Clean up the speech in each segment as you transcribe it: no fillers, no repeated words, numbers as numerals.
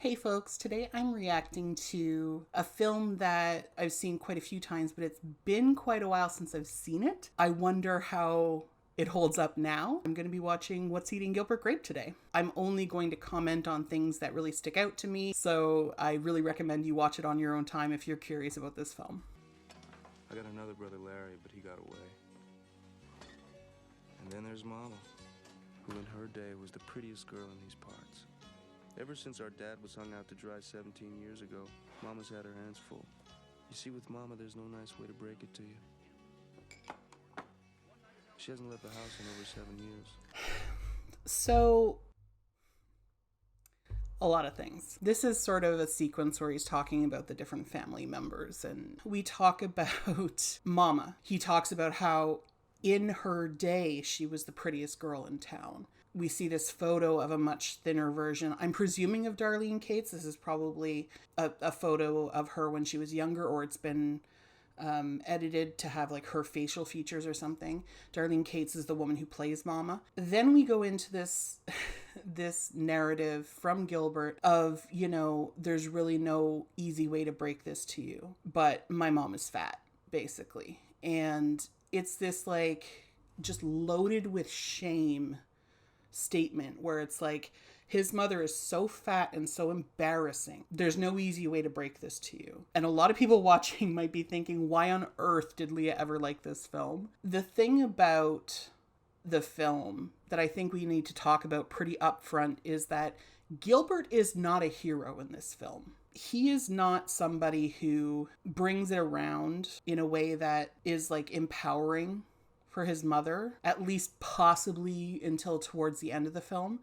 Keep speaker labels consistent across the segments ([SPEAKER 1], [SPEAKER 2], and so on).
[SPEAKER 1] Hey folks, today I'm reacting to a film that I've seen quite a few times, but it's been quite a while since I've seen it. I wonder how it holds up now. I'm going to be watching What's Eating Gilbert Grape today. I'm only going to comment on things that really stick out to me, so I really recommend you watch it on your own time if you're curious about this film.
[SPEAKER 2] I got another brother, Larry, but he got away. And then there's Mama, who in her day was the prettiest girl in these parts. Ever since our dad was hung out to dry 17 years ago, Mama's had her hands full. You see, with Mama, there's no nice way to break it to you. She hasn't left the house in over 7 years.
[SPEAKER 1] So, a lot of things. This is sort of a sequence where he's talking about the different family members, and we talk about Mama. He talks about how in her day she was the prettiest girl in town. We see this photo of a much thinner version, I'm presuming, of Darlene Cates. This is probably a photo of her when she was younger, or it's been edited to have like her facial features or something. Darlene Cates is the woman who plays Mama. Then we go into this this narrative from Gilbert of, you know, there's really no easy way to break this to you, but my mom is fat, basically. And it's this like just loaded with shame statement where it's like, his mother is so fat and so embarrassing. There's no easy way to break this to you. And a lot of people watching might be thinking, why on earth did Leah ever like this film? The thing about the film that I think we need to talk about pretty upfront is that Gilbert is not a hero in this film. He is not somebody who brings it around in a way that is like empowering for his mother, at least possibly until towards the end of the film.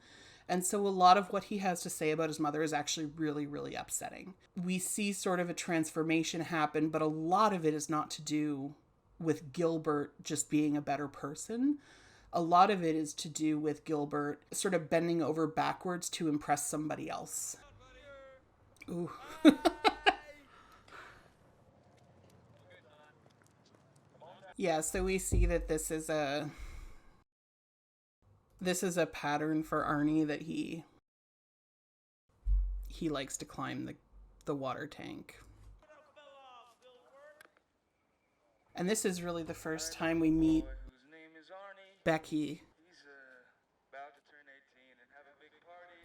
[SPEAKER 1] And so a lot of what he has to say about his mother is actually really, really upsetting. We see sort of a transformation happen, but a lot of it is not to do with Gilbert just being a better person. A lot of it is to do with Gilbert sort of bending over backwards to impress somebody else. Ooh. Yeah, so we see that this is a pattern for Arnie, that he likes to climb the water tank. And this is really the first time we meet Becky.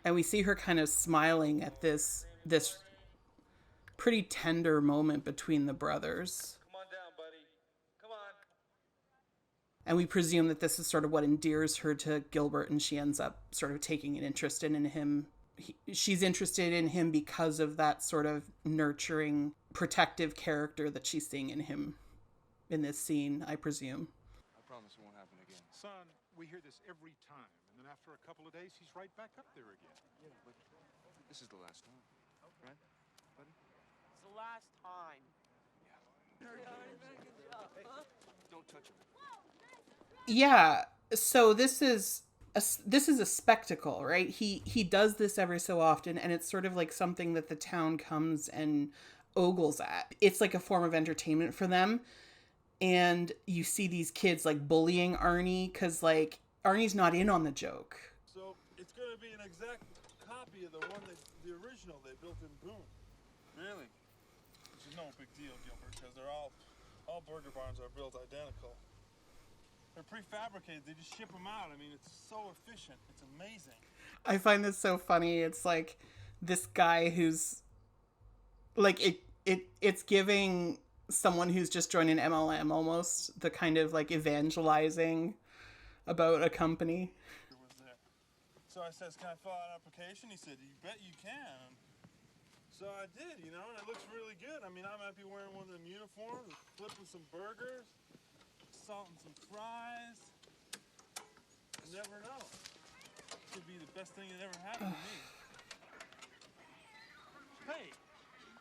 [SPEAKER 1] And we see her kind of smiling at this pretty tender moment between the brothers. And we presume that this is sort of what endears her to Gilbert, and she ends up sort of taking an interest in him. She's interested in him because of that sort of nurturing, protective character that she's seeing in him in this scene, I presume.
[SPEAKER 2] I promise it won't happen again.
[SPEAKER 3] Son, we hear this every time, and then after a couple of days, he's right back up there again.
[SPEAKER 2] Yeah, but this is the last time, right, buddy?
[SPEAKER 4] It's the last time.
[SPEAKER 2] Yeah. Don't touch him.
[SPEAKER 1] Yeah, so this is a spectacle, right? He does this every so often, and it's sort of like something that the town comes and ogles at. It's like a form of entertainment for them. And you see these kids like bullying Arnie because like Arnie's not in on the joke.
[SPEAKER 5] So it's going to be an exact copy of the original they built in Boone.
[SPEAKER 2] Really?
[SPEAKER 5] Which is no big deal, Gilbert, because they're all burger barns are built identical. They're prefabricated. They just ship them out. I mean, it's so efficient. It's amazing.
[SPEAKER 1] I find this so funny. It's like this guy who's like it's giving someone who's just joined an MLM almost the kind of like evangelizing about a company.
[SPEAKER 5] So I says, can I fill out an application? He said, you bet you can. So I did, you know, and it looks really good. I mean, I might be wearing one of them uniforms, flipping some burgers, salting some fries. You never know. Could be the best thing that ever happened to me. Hey,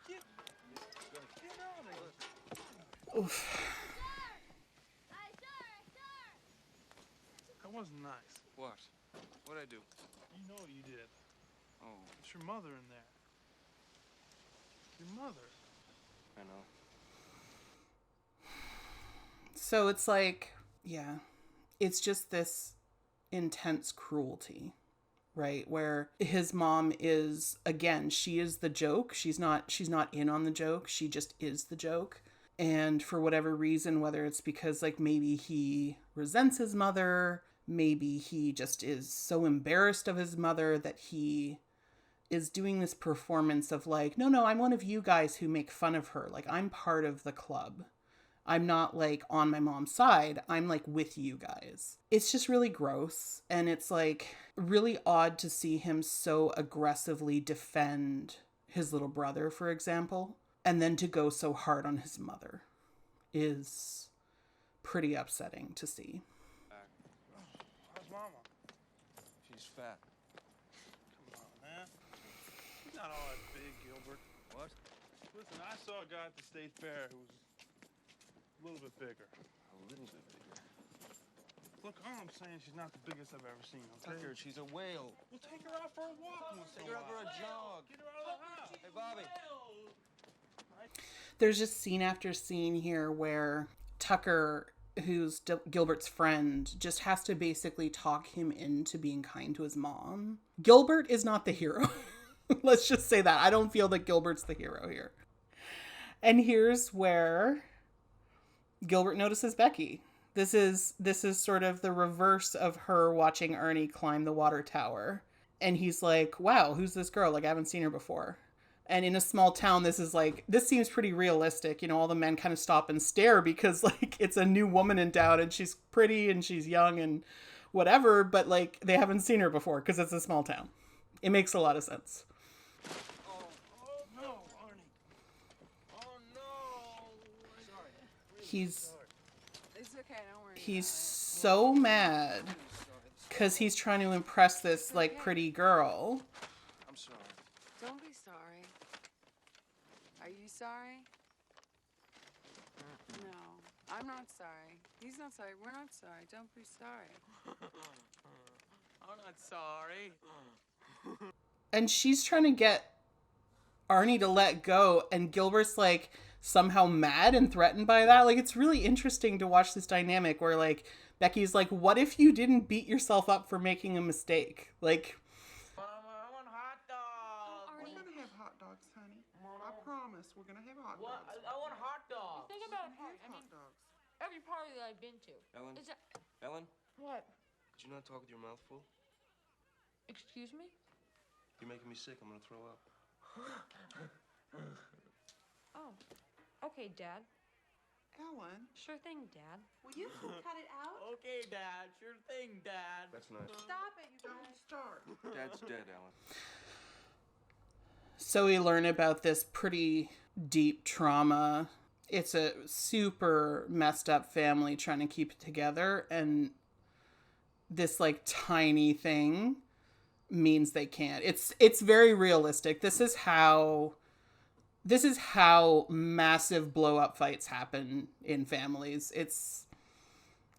[SPEAKER 5] get out of here.
[SPEAKER 1] Oof.
[SPEAKER 5] That wasn't nice.
[SPEAKER 2] What? What'd I do?
[SPEAKER 5] You know what you did.
[SPEAKER 2] Oh,
[SPEAKER 5] It's your mother in there. Your mother.
[SPEAKER 2] I know.
[SPEAKER 1] So it's like, yeah, it's just this intense cruelty right? Where his mom is, again, she is the joke. She's not in on the joke. She just is the joke. And for whatever reason, whether it's because like maybe he resents his mother, maybe he just is so embarrassed of his mother that he is doing this performance of like, no, I'm one of you guys who make fun of her. Like, I'm part of the club. I'm not like on my mom's side. I'm like with you guys. It's just really gross. And it's like really odd to see him so aggressively defend his little brother, for example, and then to go so hard on his mother is pretty upsetting to see.
[SPEAKER 5] How's Mama?
[SPEAKER 2] She's fat.
[SPEAKER 5] Come on, man. She's not all that big, Gilbert.
[SPEAKER 2] What?
[SPEAKER 5] Listen, I saw a guy at the state fair who was a little bit bigger.
[SPEAKER 2] A little bit bigger.
[SPEAKER 5] Look, all I'm saying, she's not the biggest I've ever seen, okay?
[SPEAKER 2] Tucker, she's a whale.
[SPEAKER 5] We'll take her out for a walk once in
[SPEAKER 2] Take her
[SPEAKER 5] a
[SPEAKER 2] out for
[SPEAKER 5] while.
[SPEAKER 2] a jog.
[SPEAKER 5] Get her out of the house.
[SPEAKER 2] Hey, Bobby.
[SPEAKER 1] There's just scene after scene here where Tucker, who's Gilbert's friend, just has to basically talk him into being kind to his mom. Gilbert is not the hero. Let's just say that. I don't feel that Gilbert's the hero here. And here's where Gilbert notices Becky. This is sort of the reverse of her watching Arnie climb the water tower. And he's like, wow, who's this girl? Like, I haven't seen her before. And in a small town, this seems pretty realistic. You know, all the men kind of stop and stare because like it's a new woman in town and she's pretty and she's young and whatever. But like they haven't seen her before because it's a small town. It makes a lot of sense.
[SPEAKER 2] Oh no, Arnie. Oh no. Sorry.
[SPEAKER 1] He's
[SPEAKER 6] It's okay, don't worry.
[SPEAKER 1] he's so mad because he's trying to impress this like pretty girl.
[SPEAKER 2] I'm sorry.
[SPEAKER 6] Don't be sorry. Are you sorry? No, I'm not sorry. He's not sorry. We're not sorry. Don't be sorry.
[SPEAKER 4] I'm not sorry.
[SPEAKER 1] And she's trying to get Arnie to let go, and Gilbert's like somehow mad and threatened by that. Like, it's really interesting to watch this dynamic where like Becky's like, what if you didn't beat yourself up for making a mistake? Like,
[SPEAKER 4] I want hot dogs.
[SPEAKER 6] Arnie.
[SPEAKER 1] we're gonna have hot dogs, honey. I promise we're gonna have hot
[SPEAKER 4] What? I want hot dogs.
[SPEAKER 7] Think about a party. I mean, every party that I've been to.
[SPEAKER 2] Ellen?
[SPEAKER 7] Is that
[SPEAKER 2] Ellen?
[SPEAKER 7] what?
[SPEAKER 2] Did you not talk with your mouth full?
[SPEAKER 7] Excuse me?
[SPEAKER 2] You're making me sick. I'm gonna throw up.
[SPEAKER 7] Oh, okay, Dad.
[SPEAKER 1] Ellen.
[SPEAKER 7] Sure thing, Dad.
[SPEAKER 8] Will you cut it out?
[SPEAKER 4] Okay, Dad. Sure thing, Dad.
[SPEAKER 2] That's nice.
[SPEAKER 8] Stop it, you guys.
[SPEAKER 1] Start.
[SPEAKER 2] Dad's dead, Ellen.
[SPEAKER 1] So we learn about this pretty deep trauma. It's a super messed up family trying to keep it together, and this like tiny thing means they can't. It's very realistic. This is how massive blow up fights happen in families. It's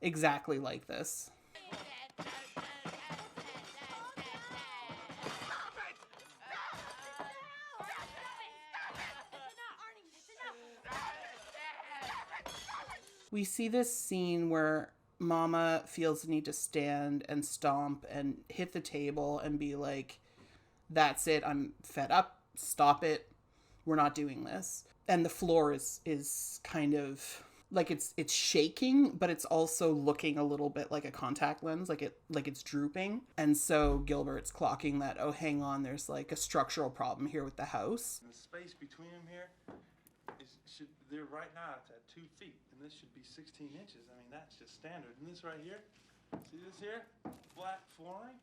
[SPEAKER 1] exactly like this. We see this scene where Mama feels the need to stand and stomp and hit the table and be like, that's it, I'm fed up, stop it, we're not doing this. And the floor is kind of like it's shaking, but it's also looking a little bit like a contact lens, like it's drooping. And so Gilbert's clocking that, oh, hang on, there's like a structural problem here with the house.
[SPEAKER 5] And the space between them here they're right now it's at 2 feet, and this should be 16 inches. I mean, that's just standard. And this right here, see this here? Flat flooring.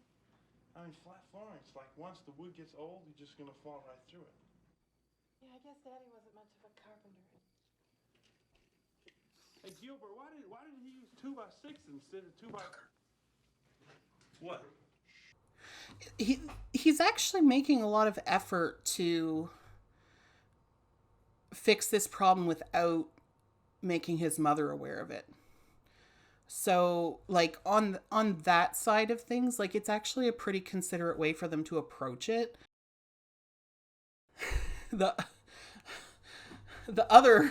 [SPEAKER 5] I mean, flat flooring. It's like once the wood gets old, you're just gonna fall right through it.
[SPEAKER 8] Yeah, I guess Daddy wasn't much of a carpenter.
[SPEAKER 5] Hey Gilbert, why didn't he use 2x6 instead of 2x? What?
[SPEAKER 1] He's actually making a lot of effort to fix this problem without making his mother aware of it. So like on that side of things, like it's actually a pretty considerate way for them to approach it. The other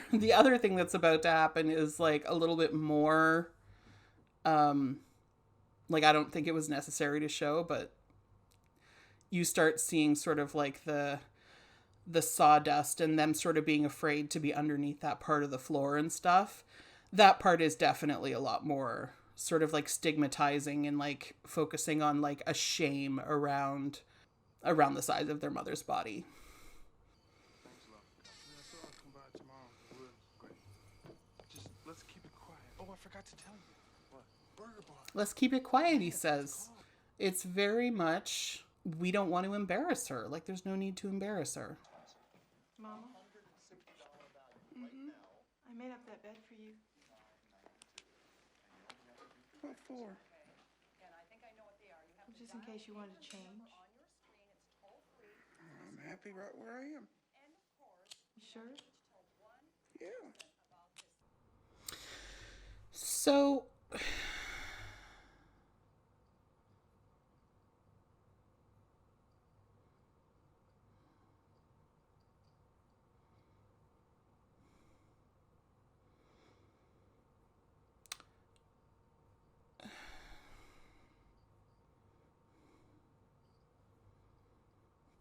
[SPEAKER 1] thing that's about to happen is like a little bit more like I don't think it was necessary to show, but you start seeing sort of like the sawdust and them sort of being afraid to be underneath that part of the floor and stuff. That part is definitely a lot more sort of like stigmatizing and like focusing on like a shame around the size of their mother's body.
[SPEAKER 5] Thanks, love. I thought I'd come by tomorrow. Great. Just let's keep it quiet. Oh, I forgot to tell you. What? Burger bar.
[SPEAKER 1] Let's keep it quiet, he says. It's very much, we don't want to embarrass her. Like, there's no need to embarrass her.
[SPEAKER 8] Mama? I made up that bed for you.
[SPEAKER 9] What for?
[SPEAKER 8] Just in case you wanted to change.
[SPEAKER 9] I'm happy right where I am.
[SPEAKER 8] You sure?
[SPEAKER 9] Yeah.
[SPEAKER 1] So,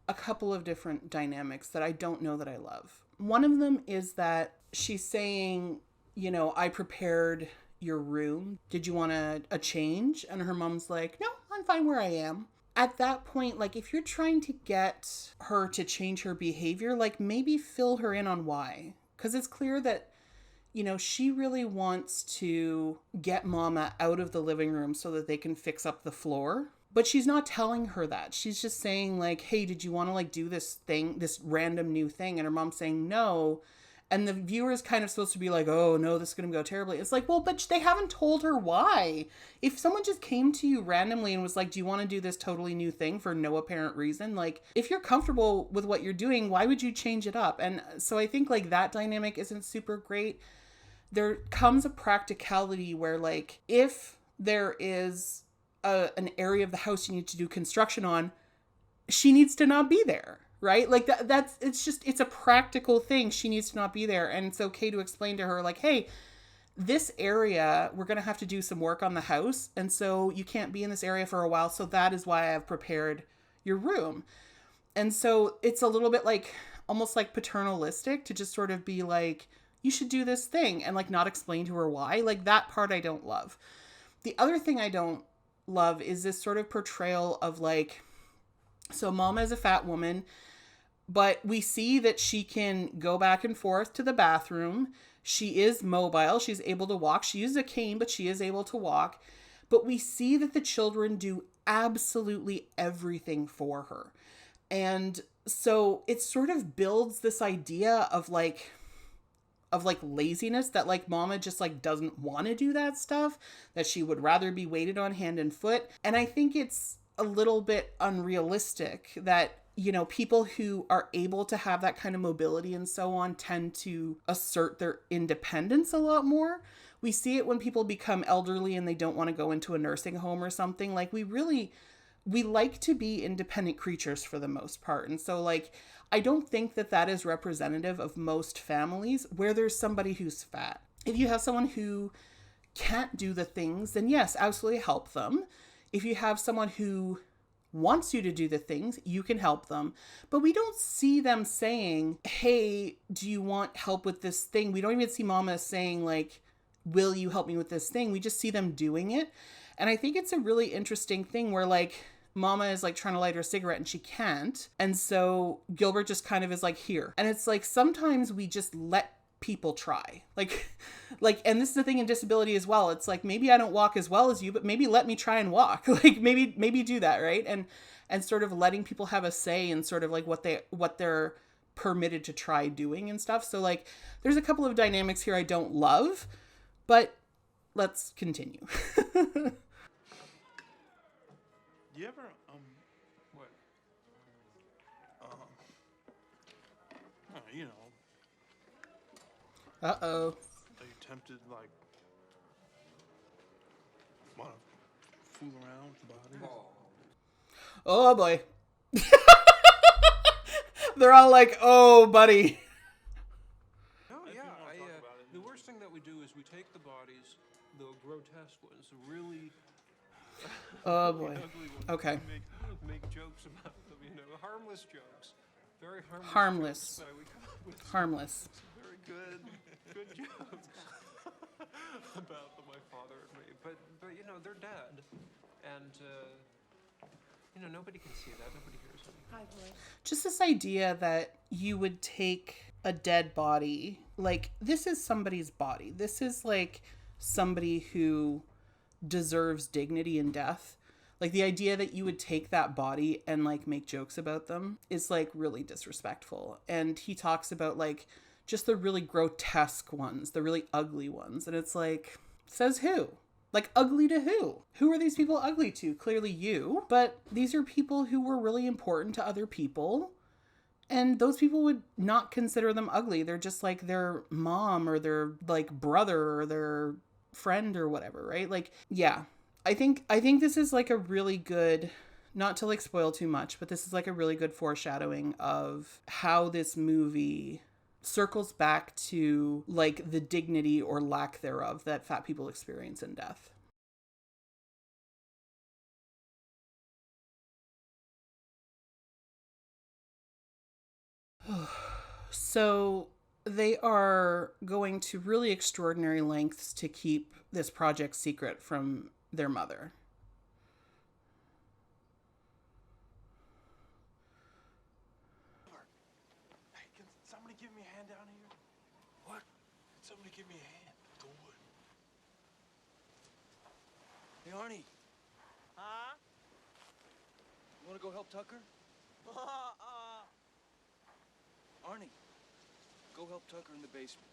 [SPEAKER 1] a couple of different dynamics that I don't know that I love. One of them is that she's saying, you know, I prepared your room. Did you want a change? And her mom's like, no, I'm fine where I am. At that point, like, if you're trying to get her to change her behavior, like, maybe fill her in on why. Because it's clear that, you know, she really wants to get Mama out of the living room so that they can fix up the floor. But she's not telling her that. She's just saying, like, hey, did you want to, like, do this thing, this random new thing? And her mom's saying no. And the viewer is kind of supposed to be like, oh, no, this is going to go terribly. It's like, well, but they haven't told her why. If someone just came to you randomly and was like, do you want to do this totally new thing for no apparent reason? Like, if you're comfortable with what you're doing, why would you change it up? And so I think, like, that dynamic isn't super great. There comes a practicality where, like, if there is an area of the house you need to do construction on, she needs to not be there, right? Like it's a practical thing. She needs to not be there. And it's okay to explain to her, like, hey, this area, we're going to have to do some work on the house. And so you can't be in this area for a while. So that is why I've prepared your room. And so it's a little bit like, almost like paternalistic to just sort of be like, you should do this thing and like not explain to her why. Like that part I don't love. The other thing I don't love is this sort of portrayal of like, so Mama is a fat woman, but we see that she can go back and forth to the bathroom. She is mobile. She's able to walk. She uses a cane, but she is able to walk. But we see that the children do absolutely everything for her. And so it sort of builds this idea of like laziness, that like Mama just like doesn't want to do that stuff, that she would rather be waited on hand and foot. And I think it's a little bit unrealistic that, you know, people who are able to have that kind of mobility and so on tend to assert their independence a lot more. We see it when people become elderly and they don't want to go into a nursing home or something. Like we like to be independent creatures for the most part. And so like, I don't think that that is representative of most families where there's somebody who's fat. If you have someone who can't do the things, then yes, absolutely help them. If you have someone who wants you to do the things, you can help them. But we don't see them saying, hey, do you want help with this thing? We don't even see Mama saying like, will you help me with this thing? We just see them doing it. And I think it's a really interesting thing where like, Mama is like trying to light her cigarette and she can't. And so Gilbert just kind of is like, here. And it's like, sometimes we just let people try. Like, and this is the thing in disability as well. It's like, maybe I don't walk as well as you, but maybe let me try and walk. Like maybe do that. Right. And sort of letting people have a say in sort of like what they're permitted to try doing and stuff. So like, there's a couple of dynamics here I don't love, but let's continue.
[SPEAKER 5] You ever, what? You know.
[SPEAKER 1] Uh-oh.
[SPEAKER 5] Are you tempted, like, want to fool around with the body?
[SPEAKER 1] Oh, boy. They're all like, oh, buddy.
[SPEAKER 10] No, yeah. The worst thing that we do is we take the bodies, the grotesque ones, the really
[SPEAKER 1] Oh boy.
[SPEAKER 10] Ugly ones.
[SPEAKER 1] Okay.
[SPEAKER 10] Make jokes about them, you know, harmless jokes. Very harmless.
[SPEAKER 1] Harmless.
[SPEAKER 10] Jokes, but we come up with
[SPEAKER 1] Harmless.
[SPEAKER 10] very good jokes about my father and me. But you know, they're dead, and you know, nobody can see that. Nobody hears me.
[SPEAKER 8] Hi, boy.
[SPEAKER 1] Just this idea that you would take a dead body, like, this is somebody's body. This is like somebody who deserves dignity in death. Like, the idea that you would take that body and like make jokes about them is like really disrespectful. And he talks about like just the really grotesque ones, the really ugly ones. And it's like, says who? Like, ugly to who? Who are these people ugly to? Clearly you. But these are people who were really important to other people. And those people would not consider them ugly. They're just like their mom or their like brother or their friend or whatever, right? Like, yeah. I think this is like a really good, not to like spoil too much, but this is like a really good foreshadowing of how this movie circles back to like the dignity or lack thereof that fat people experience in death. So they are going to really extraordinary lengths to keep this project secret from their mother.
[SPEAKER 5] Hey, can somebody give me a hand down here? What? Can somebody give me a hand? Go on.
[SPEAKER 2] Hey, Arnie,
[SPEAKER 4] Huh?
[SPEAKER 2] you want to go help Tucker? Arnie, go help Tucker in the basement.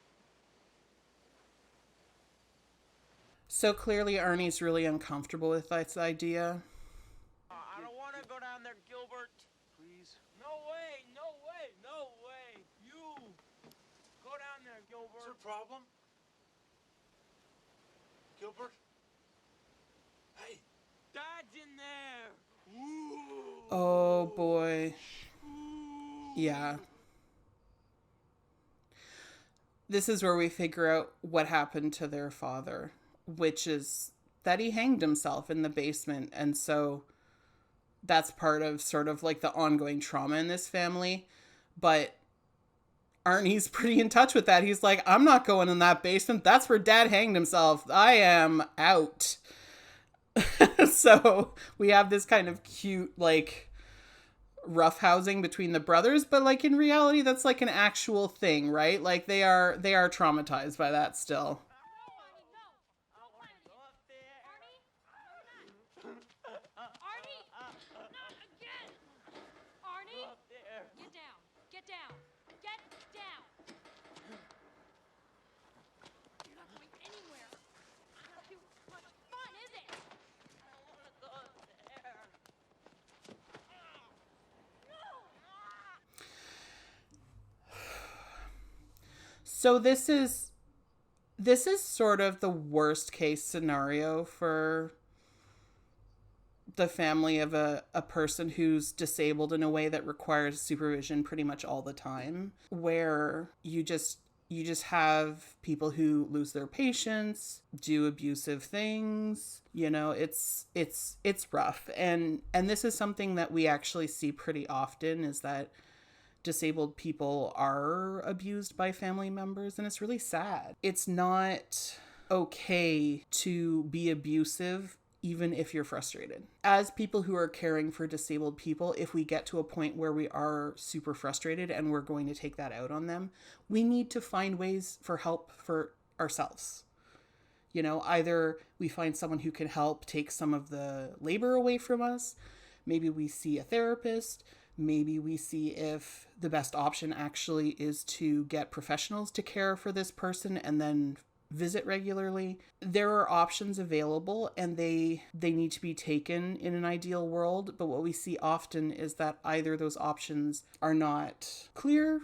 [SPEAKER 1] So clearly Arnie's really uncomfortable with this idea.
[SPEAKER 4] I don't want to go down there, Gilbert.
[SPEAKER 2] Please?
[SPEAKER 4] No way, no way, no way. You go down there,
[SPEAKER 5] Is there
[SPEAKER 4] Gilbert.
[SPEAKER 5] a problem? Gilbert? Hey,
[SPEAKER 4] Dad's in there. Ooh.
[SPEAKER 1] Oh boy. Yeah. This is where we figure out what happened to their father, which is that he hanged himself in the basement. And so that's part of sort of like the ongoing trauma in this family. But Arnie's pretty in touch with that. He's like, I'm not going in that basement. That's where Dad hanged himself. I am out. So we have this kind of cute, like, roughhousing between the brothers, but like in reality that's like an actual thing, right? Like they are traumatized by that still. So this is sort of the worst case scenario for the family of a person who's disabled in a way that requires supervision pretty much all the time, where you just have people who lose their patience, do abusive things. You know, it's rough. And this is something that we actually see pretty often, is that disabled people are abused by family members, and it's really sad. It's not okay to be abusive even if you're frustrated. As people who are caring for disabled people, if we get to a point where we are super frustrated and we're going to take that out on them, we need to find ways for help for ourselves. You know, either we find someone who can help take some of the labor away from us, maybe we see a therapist, maybe we see if the best option actually is to get professionals to care for this person and then visit regularly. There are options available, and they need to be taken in an ideal world. But what we see often is that either those options are not clear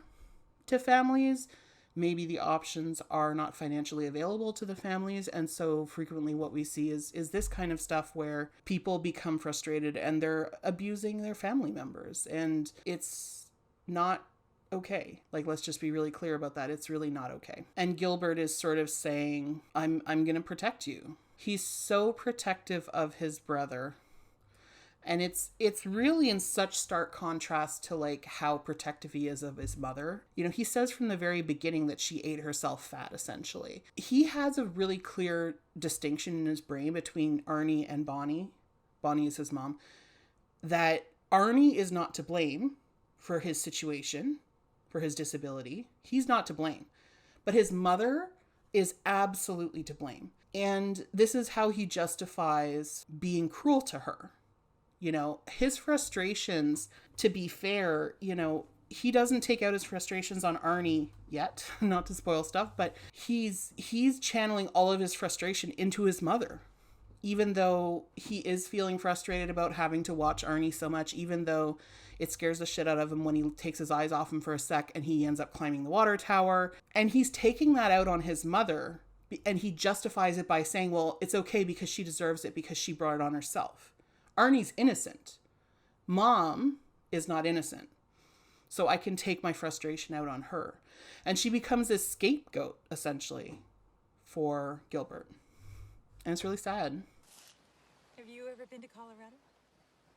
[SPEAKER 1] to families, maybe the options are not financially available to the families. And so frequently what we see is this kind of stuff where people become frustrated and they're abusing their family members. And it's not okay. Like, let's just be really clear about that. It's really not okay. And Gilbert is sort of saying, I'm going to protect you. He's so protective of his brother. And it's really in such stark contrast to like how protective he is of his mother. You know, he says from the very beginning that she ate herself fat, essentially. He has a really clear distinction in his brain between Arnie and Bonnie. Bonnie is his mom. That Arnie is not to blame for his situation, for his disability. He's not to blame. But his mother is absolutely to blame. And this is how he justifies being cruel to her. You know, his frustrations, to be fair, you know, he doesn't take out his frustrations on Arnie yet, not to spoil stuff, but he's channeling all of his frustration into his mother. Even though he is feeling frustrated about having to watch Arnie so much, even though it scares the shit out of him when he takes his eyes off him for a sec and he ends up climbing the water tower. And he's taking that out on his mother, and he justifies it by saying, well, it's okay because she deserves it because she brought it on herself. Arnie's innocent. Mom is not innocent. So I can take my frustration out on her. And she becomes this scapegoat, essentially, for Gilbert. And it's really sad.
[SPEAKER 11] Have you ever been to Colorado?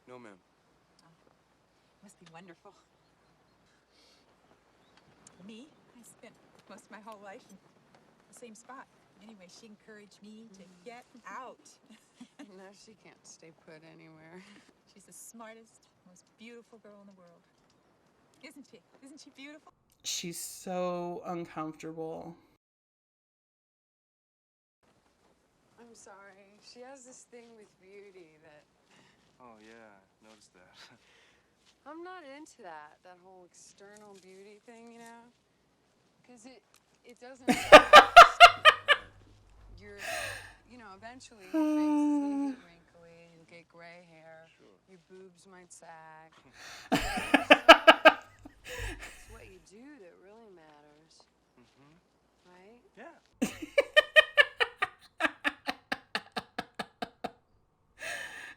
[SPEAKER 2] No, ma'am.
[SPEAKER 11] Oh, must be wonderful. Me? I spent most of my whole life in the same spot. Anyway, she encouraged me to get out.
[SPEAKER 6] No, she can't stay put anywhere.
[SPEAKER 11] She's the smartest, most beautiful girl in the world. Isn't she? Isn't she beautiful?
[SPEAKER 1] She's so uncomfortable.
[SPEAKER 6] I'm sorry. She has this thing with beauty that...
[SPEAKER 2] Oh, yeah, noticed that.
[SPEAKER 6] I'm not into that whole external beauty thing, you know? Because it doesn't... eventually your face is gonna get wrinkly, you'll get gray hair, your boobs might sag. It's what you do that really matters. Right?
[SPEAKER 2] Yeah.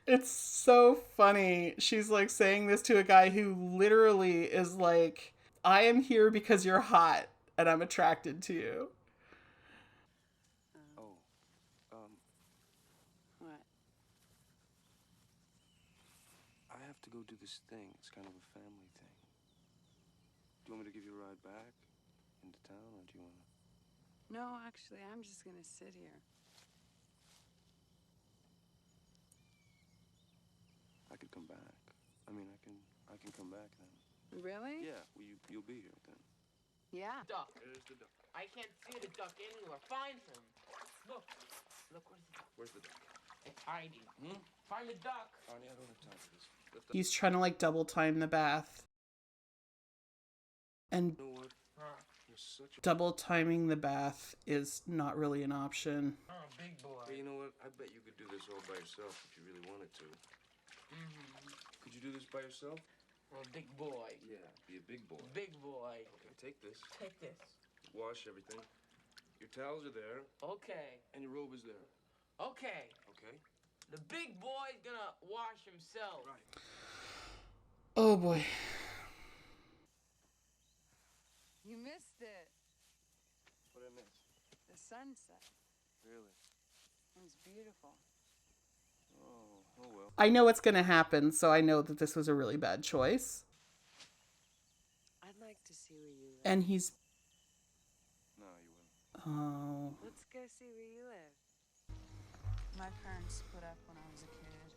[SPEAKER 1] It's so funny. She's like saying this to a guy who literally is like, I am here because you're hot and I'm attracted to you.
[SPEAKER 6] What?
[SPEAKER 2] I have to go do this thing. It's kind of a family thing. Do you want me to give you a ride back into town, or do you want to?
[SPEAKER 6] No, actually, I'm just gonna sit here.
[SPEAKER 2] I could come back. I mean, I can come back then.
[SPEAKER 6] Really?
[SPEAKER 2] Yeah, well, you'll be here then.
[SPEAKER 6] Yeah.
[SPEAKER 4] Duck.
[SPEAKER 2] There's the duck.
[SPEAKER 4] I can't see the duck anywhere. Find him. Look, where's the duck?
[SPEAKER 2] Where's the duck?
[SPEAKER 4] It's hiding. Find the duck.
[SPEAKER 2] Arnie, I don't have time for this.
[SPEAKER 1] He's trying to like double time the bath. And
[SPEAKER 2] You know what? You're such a...
[SPEAKER 1] double timing the bath is not really an option.
[SPEAKER 4] Oh, big boy.
[SPEAKER 2] Hey, you know what? I bet you could do this all by yourself if you really wanted to. Could you do this by yourself?
[SPEAKER 4] Well, big boy.
[SPEAKER 2] Yeah, be a big boy.
[SPEAKER 4] Big boy.
[SPEAKER 2] Okay, take this.
[SPEAKER 4] Take this.
[SPEAKER 2] Wash everything. Your towels are there.
[SPEAKER 4] Okay.
[SPEAKER 2] And your robe is there.
[SPEAKER 4] Okay.
[SPEAKER 2] Okay?
[SPEAKER 4] The big boy's gonna wash himself.
[SPEAKER 2] Right.
[SPEAKER 1] Oh boy.
[SPEAKER 6] You missed it.
[SPEAKER 2] What did I miss?
[SPEAKER 6] The sunset.
[SPEAKER 2] Really?
[SPEAKER 6] It was beautiful.
[SPEAKER 2] Oh well.
[SPEAKER 1] I know what's going to happen, so I know that this was a really bad choice.
[SPEAKER 6] I'd like to see where you live.
[SPEAKER 1] And he's...
[SPEAKER 2] No, you wouldn't.
[SPEAKER 1] Oh.
[SPEAKER 6] Let's go see where you live. My parents split up when I was a kid.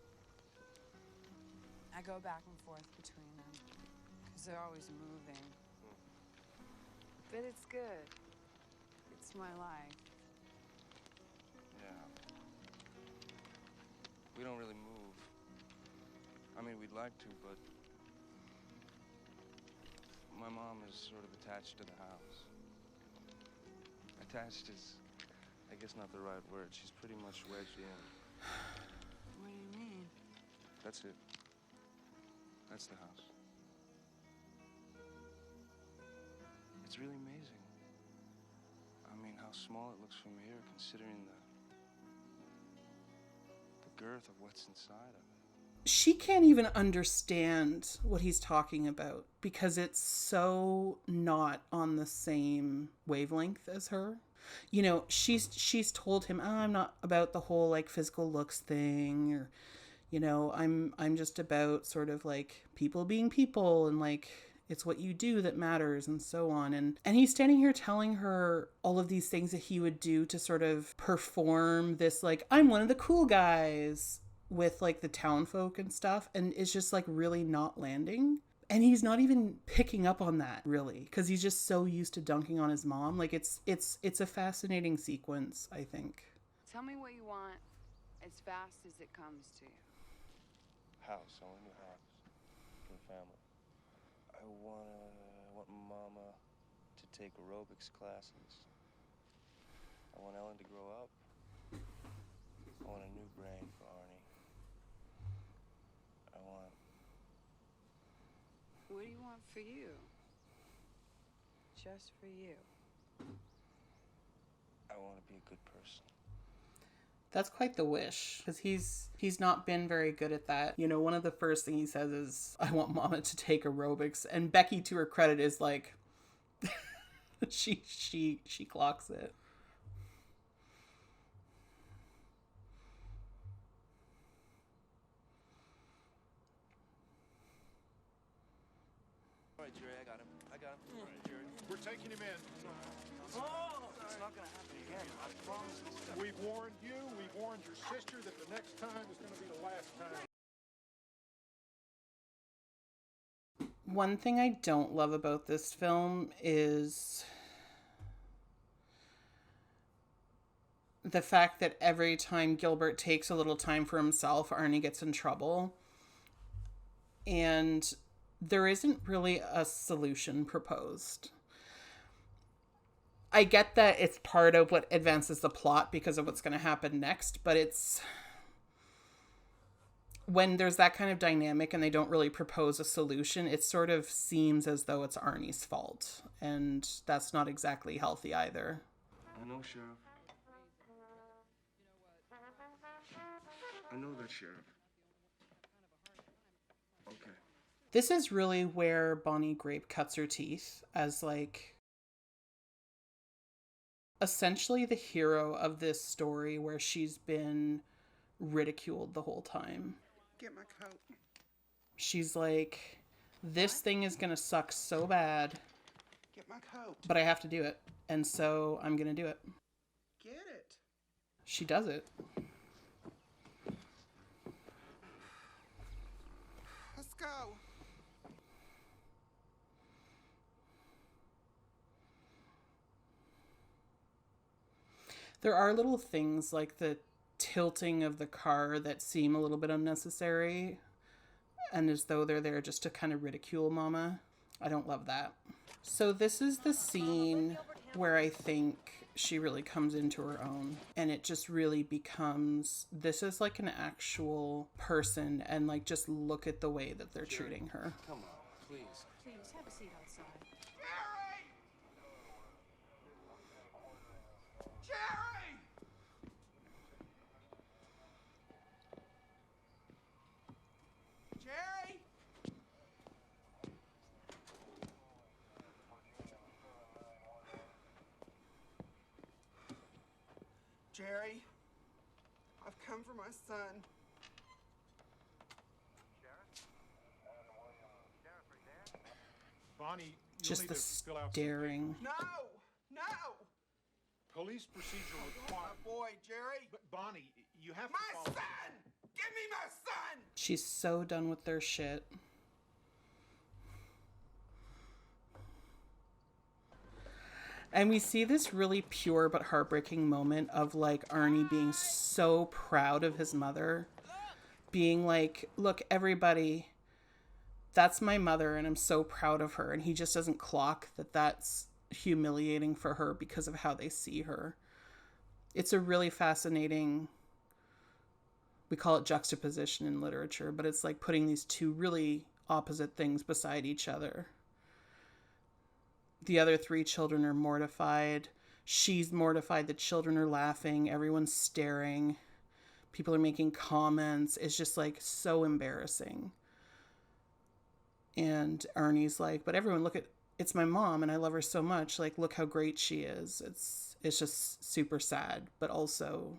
[SPEAKER 6] I go back and forth between them, because they're always moving. But it's good. It's my life.
[SPEAKER 2] Yeah. We don't really move. I mean, we'd like to, but my mom is sort of attached to the house. Attached is, I guess, not the right word. She's pretty much wedged in.
[SPEAKER 6] What do you mean?
[SPEAKER 2] That's it. That's the house. It's really amazing. I mean, how small it looks from here, considering the girth of what's inside of it.
[SPEAKER 1] She can't even understand what he's talking about because it's so not on the same wavelength as her. You know, she's told him, oh, I'm not about the whole like physical looks thing, or, you know, I'm just about sort of like people being people, and like it's what you do that matters, and so on. And he's standing here telling her all of these things that he would do to sort of perform this, like, I'm one of the cool guys with like the town folk and stuff. And it's just like really not landing. And he's not even picking up on that, really, because he's just so used to dunking on his mom. Like, it's a fascinating sequence, I think.
[SPEAKER 6] Tell me what you want as fast as it comes to you.
[SPEAKER 2] House. I want a new house for the family. I want Mama to take aerobics classes. I want Ellen to grow up. I want a new brain for Arnie.
[SPEAKER 6] What do you want for you? Just for you.
[SPEAKER 2] I want to be a good person.
[SPEAKER 1] That's quite the wish, because he's not been very good at that. You know, one of the first things he says is, I want Mama to take aerobics. And Becky, to her credit, is like, she clocks it.
[SPEAKER 2] All right, Jerry, I got him. All right, Jerry.
[SPEAKER 3] We're taking him in.
[SPEAKER 2] Oh, it's not going to happen again. I promise.
[SPEAKER 3] We've warned you, we've warned your sister that the next time is going to be the last time.
[SPEAKER 1] One thing I don't love about this film is the fact that every time Gilbert takes a little time for himself, Arnie gets in trouble. And there isn't really a solution proposed. I get that it's part of what advances the plot because of what's going to happen next, but it's when there's that kind of dynamic and they don't really propose a solution, it sort of seems as though it's Arnie's fault, and that's not exactly healthy either.
[SPEAKER 2] I know, Sheriff. I know that, Sheriff. Okay.
[SPEAKER 1] This is really where Bonnie Grape cuts her teeth as, like, essentially the hero of this story where she's been ridiculed the whole time.
[SPEAKER 9] Get my coat.
[SPEAKER 1] She's like, this thing is gonna suck so bad,
[SPEAKER 9] Get my coat.
[SPEAKER 1] but I have to do it, and so I'm gonna do it.
[SPEAKER 9] Get it.
[SPEAKER 1] She does it.
[SPEAKER 9] Let's go.
[SPEAKER 1] There are little things like the tilting of the car that seem a little bit unnecessary, and as though they're there just to kind of ridicule Mama. I don't love that. So this is the scene where I think she really comes into her own, and it just really becomes, this is like an actual person, and like just look at the way that they're treating her.
[SPEAKER 2] Come on, please.
[SPEAKER 11] Please, have a seat outside.
[SPEAKER 9] Jerry! Jerry! Jerry, I've come for my son.
[SPEAKER 3] Bonnie, you'll
[SPEAKER 1] Just
[SPEAKER 3] need
[SPEAKER 1] the
[SPEAKER 3] to fill out some
[SPEAKER 1] staring.
[SPEAKER 9] No! No!
[SPEAKER 3] police procedure
[SPEAKER 9] My
[SPEAKER 3] required.
[SPEAKER 9] boy, Jerry!
[SPEAKER 3] But Bonnie, you have to
[SPEAKER 9] My
[SPEAKER 3] follow.
[SPEAKER 9] son! Give me my son!
[SPEAKER 1] She's so done with their shit. And we see this really pure but heartbreaking moment of like Arnie being so proud of his mother. Being like, look, everybody, that's my mother and I'm so proud of her. And he just doesn't clock that that's humiliating for her because of how they see her. It's a really fascinating, we call it juxtaposition in literature, but it's like putting these two really opposite things beside each other. The other three children are mortified. She's mortified. The children are laughing. Everyone's staring. People are making comments. It's just like so embarrassing. And Arnie's like, but everyone look at, it's my mom and I love her so much. Like, look how great she is. It's just super sad, but also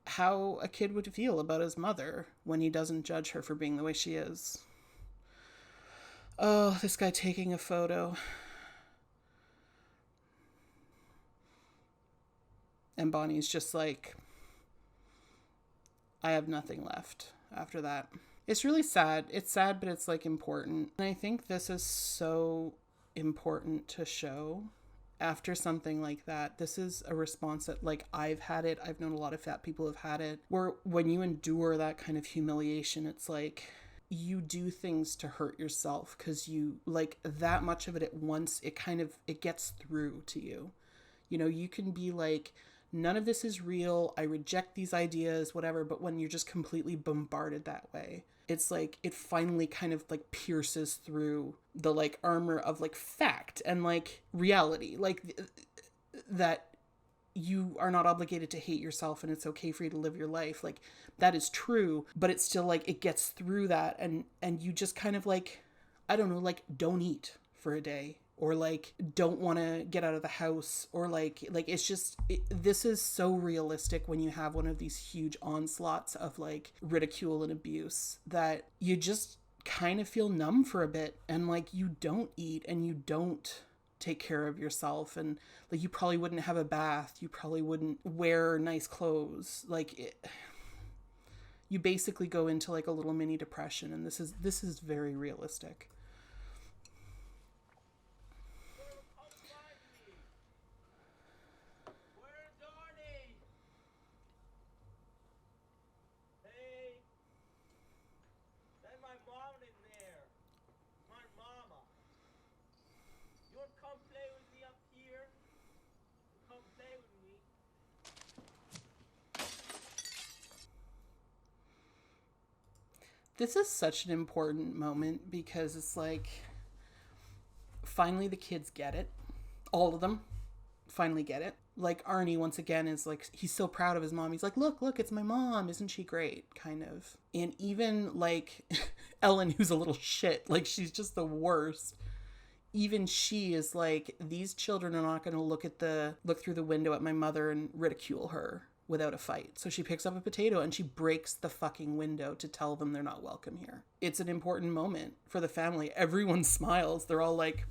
[SPEAKER 1] how a kid would feel about his mother when he doesn't judge her for being the way she is. Oh, this guy taking a photo. And Bonnie's just like, I have nothing left after that. It's really sad. It's sad, but it's like important. And I think this is so important to show after something like that. This is a response that, like, I've had it. I've known a lot of fat people have had it, where when you endure that kind of humiliation, it's like you do things to hurt yourself because you like that much of it at once. It gets through to you. You know, you can be like, none of this is real. I reject these ideas, whatever. But when you're just completely bombarded that way, it's like it finally kind of like pierces through the like armor of like fact and like reality, like that you are not obligated to hate yourself and it's okay for you to live your life. Like that is true, but it's still like it gets through that and you just kind of like, I don't know, like don't eat for a day. Or like don't want to get out of the house, or like it's just this is so realistic when you have one of these huge onslaughts of like ridicule and abuse that you just kind of feel numb for a bit, and like you don't eat and you don't take care of yourself, and like you probably wouldn't have a bath, you probably wouldn't wear nice clothes, you basically go into like a little mini depression, and this is very realistic. This is such an important moment because it's like finally the kids get it. All of them finally get it. Like Arnie once again is like, he's so proud of his mom. He's like, look, it's my mom. Isn't she great? Kind of. And even like Ellen, who's a little shit, like she's just the worst. Even she is like, these children are not going to look through the window at my mother and ridicule her without a fight. So she picks up a potato and she breaks the fucking window to tell them they're not welcome here. It's an important moment for the family. Everyone smiles. They're all like,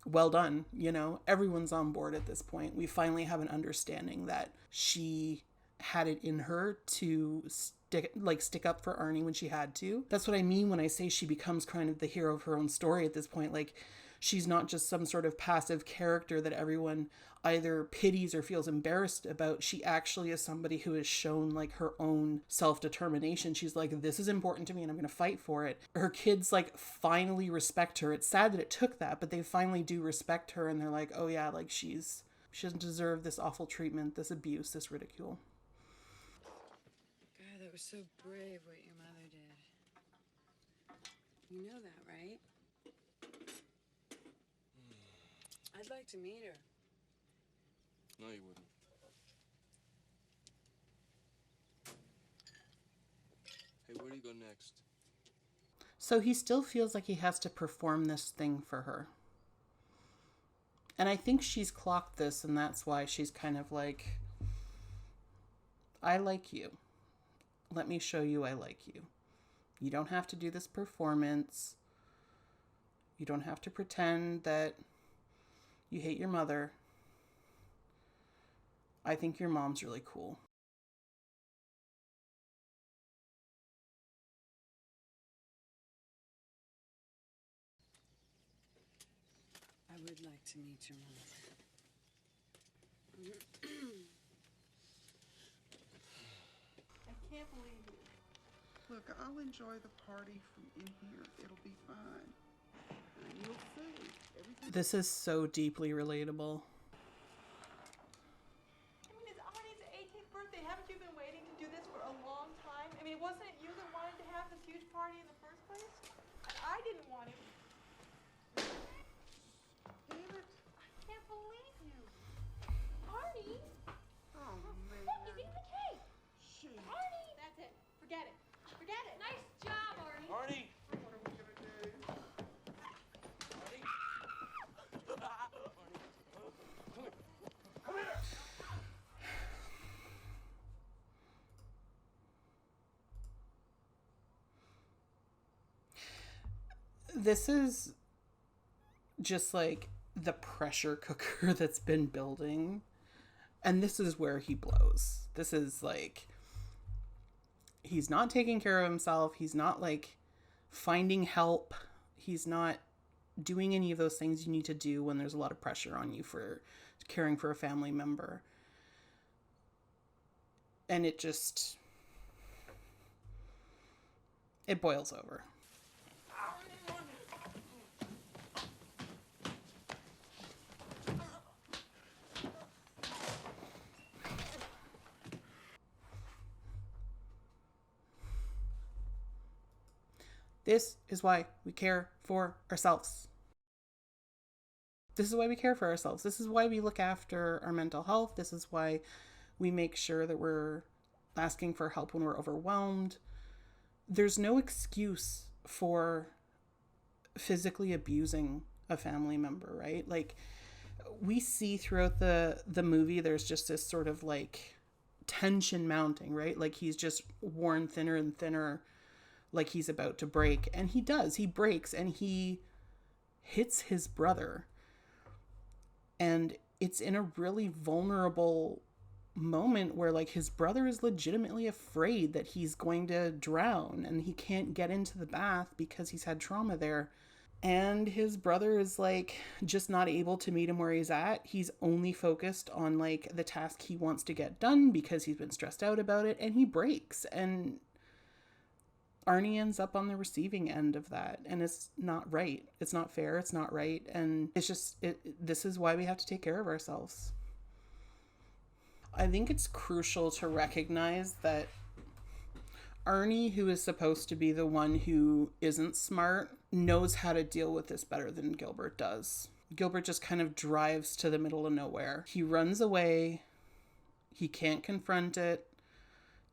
[SPEAKER 1] well done. You know, everyone's on board at this point. We finally have an understanding that she had it in her to stick up for Arnie when she had to. That's what I mean when I say she becomes kind of the hero of her own story at this point. Like, she's not just some sort of passive character that everyone either pities or feels embarrassed about. She actually is somebody who has shown like her own self-determination. She's like, this is important to me and I'm going to fight for it. Her kids like finally respect her. It's sad that it took that, but they finally do respect her, and they're like, oh yeah, like she doesn't deserve this awful treatment, this abuse, this ridicule.
[SPEAKER 6] God, that was so brave what your mother did. You know that, right? I'd like to meet her.
[SPEAKER 2] No, you wouldn't. Hey, where do you go next?
[SPEAKER 1] So he still feels like he has to perform this thing for her. And I think she's clocked this, and that's why she's kind of like, I like you. Let me show you I like you. You don't have to do this performance. You don't have to pretend that you hate your mother. I think your mom's really cool.
[SPEAKER 6] I would like to meet your mom.
[SPEAKER 12] I can't believe it. Look, I'll enjoy the party from in here. It'll be fine. And you'll see.
[SPEAKER 1] This is so deeply relatable.
[SPEAKER 8] I mean, it's Arnie's 18th birthday. Haven't you been waiting to do this for a long time? I mean, wasn't it you that wanted to have this huge party in the first place? And I didn't want it.
[SPEAKER 12] Damn it.
[SPEAKER 8] I can't believe you. Arnie?
[SPEAKER 12] Oh, man.
[SPEAKER 8] Look, he's eating the cake.
[SPEAKER 12] Shit.
[SPEAKER 8] Arnie! That's it. Forget it. Forget it. Nice job, Arnie.
[SPEAKER 2] Arnie!
[SPEAKER 12] What are we gonna do?
[SPEAKER 2] Arnie!
[SPEAKER 1] This is just like the pressure cooker that's been building. And this is where he blows. This is like, he's not taking care of himself. He's not like finding help. He's not doing any of those things you need to do when there's a lot of pressure on you for caring for a family member. And it just, it boils over. This is why we care for ourselves. This is why we care for ourselves. This is why we look after our mental health. This is why we make sure that we're asking for help when we're overwhelmed. There's no excuse for physically abusing a family member, right? Like, we see throughout the movie, there's just this sort of like tension mounting, right? Like, he's just worn thinner and thinner, like he's about to break. And he does. He breaks and he hits his brother. And it's in a really vulnerable moment where like his brother is legitimately afraid that he's going to drown and he can't get into the bath because he's had trauma there. And his brother is like just not able to meet him where he's at. He's only focused on like the task he wants to get done because he's been stressed out about it, and he breaks. And Arnie ends up on the receiving end of that, and it's not right. It's not fair. It's not right. And it's just, this is why we have to take care of ourselves. I think it's crucial to recognize that Arnie, who is supposed to be the one who isn't smart, knows how to deal with this better than Gilbert does. Gilbert just kind of drives to the middle of nowhere. He runs away. He can't confront it.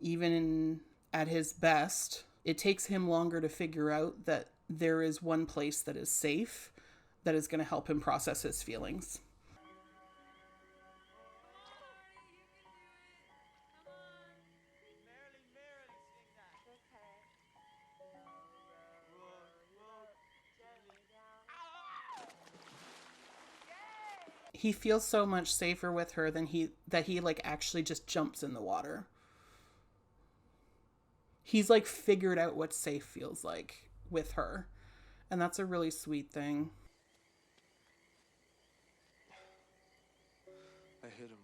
[SPEAKER 1] Even at his best, it takes him longer to figure out that there is one place that is safe, that is going to help him process his feelings. He feels so much safer with her than he like actually just jumps in the water. He's like figured out what safe feels like with her. And that's a really sweet thing.
[SPEAKER 2] I hit him.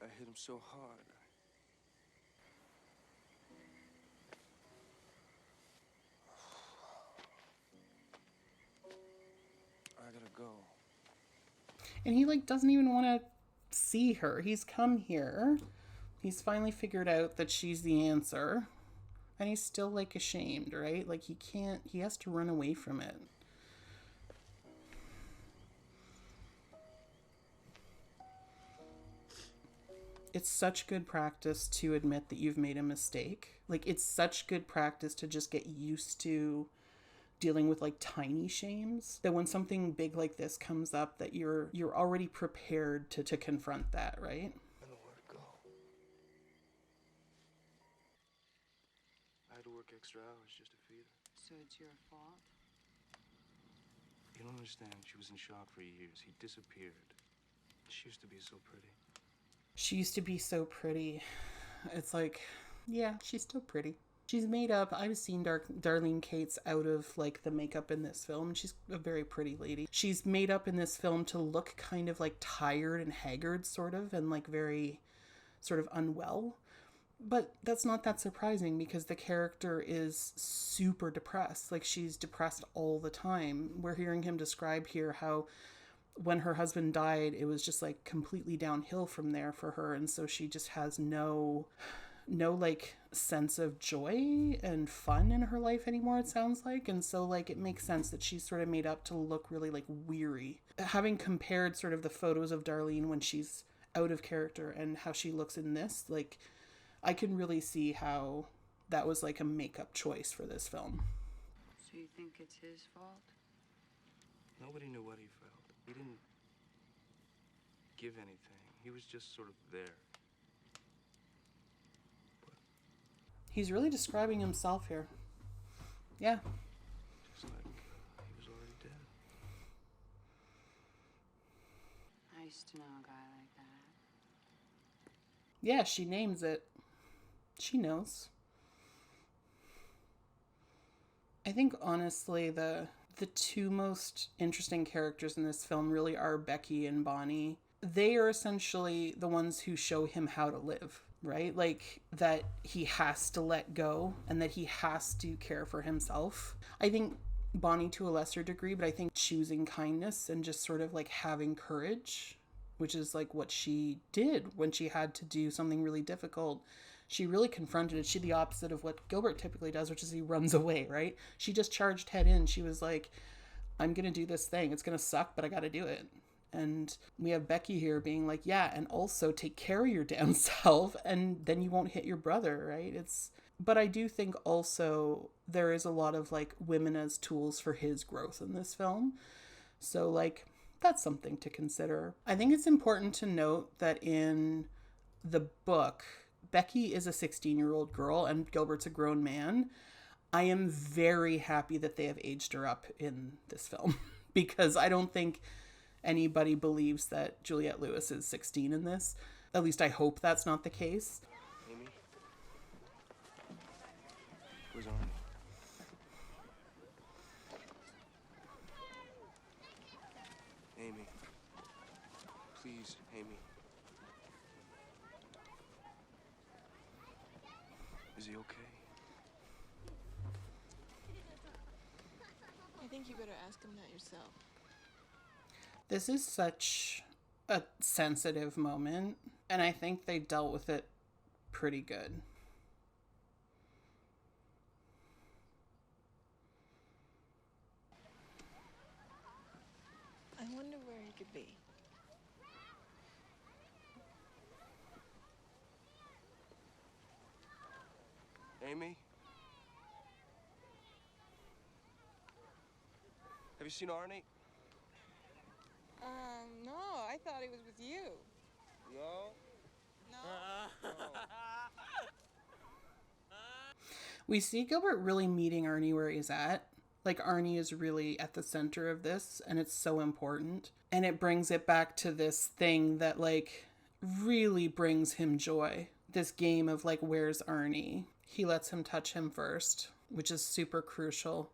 [SPEAKER 2] I hit him so hard. I gotta go.
[SPEAKER 1] And he like doesn't even want to see her. He's come here. He's finally figured out that she's the answer. And he's still like ashamed, right? Like he has to run away from it. It's such good practice to admit that you've made a mistake. Like, it's such good practice to just get used to dealing with like tiny shames, that when something big like this comes up, that you're already prepared to confront that, right?
[SPEAKER 2] I know where to go. I had to work extra hours just to feed her.
[SPEAKER 6] So it's your fault?
[SPEAKER 2] You don't understand. She was in shock for years. He disappeared. She used to be so pretty.
[SPEAKER 1] She used to be so pretty. It's like, yeah, she's still pretty. She's made up. I've seen Darlene Cates out of like the makeup in this film. She's a very pretty lady. She's made up in this film to look kind of like tired and haggard sort of, and like very sort of unwell. But that's not that surprising because the character is super depressed. Like, she's depressed all the time. We're hearing him describe here how when her husband died, it was just like completely downhill from there for her. And so she just has no like sense of joy and fun in her life anymore, it sounds like. And so like it makes sense that she's sort of made up to look really like weary. Having compared sort of the photos of Darlene when she's out of character and how she looks in this, like I can really see how that was like a makeup choice for this film.
[SPEAKER 6] So you think it's his fault?
[SPEAKER 2] Nobody knew what he felt. He didn't give anything. He was just sort of there.
[SPEAKER 1] He's really describing himself here. Yeah.
[SPEAKER 2] Just like he was already dead.
[SPEAKER 6] I used to know a guy like that.
[SPEAKER 1] Yeah, she names it. She knows. I think, honestly, the two most interesting characters in this film really are Becky and Bonnie. They are essentially the ones who show him how to live, right? Like, that he has to let go and that he has to care for himself. I think Bonnie to a lesser degree, but I think choosing kindness and just sort of like having courage, which is like what she did when she had to do something really difficult. She really confronted it. She the opposite of what Gilbert typically does, which is he runs away, right? She just charged head in. She was like, I'm going to do this thing. It's going to suck, but I got to do it. And we have Becky here being like, yeah, and also take care of your damn self, and then you won't hit your brother, right? But I do think also there is a lot of like women as tools for his growth in this film. So like, that's something to consider. I think it's important to note that in the book, Becky is a 16-year-old girl and Gilbert's a grown man. I am very happy that they have aged her up in this film because I don't think anybody believes that Juliette Lewis is 16 in this. At least I hope that's not the case.
[SPEAKER 2] Amy? Where's Arnie? Amy. Please, Amy. Is he okay?
[SPEAKER 13] I think you better ask him that yourself.
[SPEAKER 1] This is such a sensitive moment, and I think they dealt with it pretty good.
[SPEAKER 13] I wonder where he could be.
[SPEAKER 2] Amy? Have you seen Arnie?
[SPEAKER 13] No, I thought he was with you.
[SPEAKER 2] No?
[SPEAKER 13] No.
[SPEAKER 1] We see Gilbert really meeting Arnie where he's at. Like, Arnie is really at the center of this, and it's so important. And it brings it back to this thing that, like, really brings him joy. This game of, like, where's Arnie? He lets him touch him first, which is super crucial.